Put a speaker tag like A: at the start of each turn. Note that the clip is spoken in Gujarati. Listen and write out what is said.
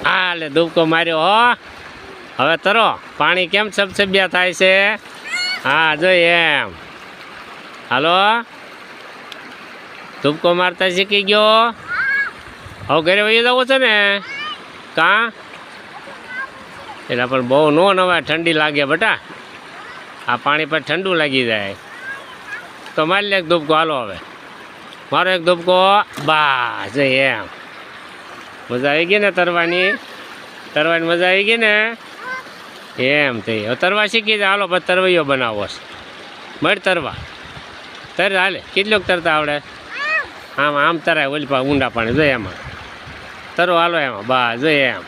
A: હા એટલે દુબકો માર્યો હો. હવે તરો પાણી કેમ સબસબ્યા થાય છે. હા જોઈ એમ. હાલો દુબકો મારતા શીખી ગયો. હવે ઘરે વહી જવું છે ને કાં એટલે પણ બહુ નો નવાય ઠંડી લાગે બટા. આ પાણી પર ઠંડુ લાગી જાય તો મારી લે એક દુબકો. હાલો હવે મારો એક દુબકો. બા જઈ એમ. મજા આવી ગઈ ને તરવાની. તરવાની મજા આવી ગઈ ને એમ થઈ. હવે તરવા શીખી જાય. હાલો પછી તરવૈયો બનાવો છે. મળ તરવા. તર હાલે કેટલોક તરતા આવડે. આમ આમ તરાય ઓલી પા ઊંડા પાણી જોઈએ એમાં તરો. હાલો એમાં બા જોઈએ એમ.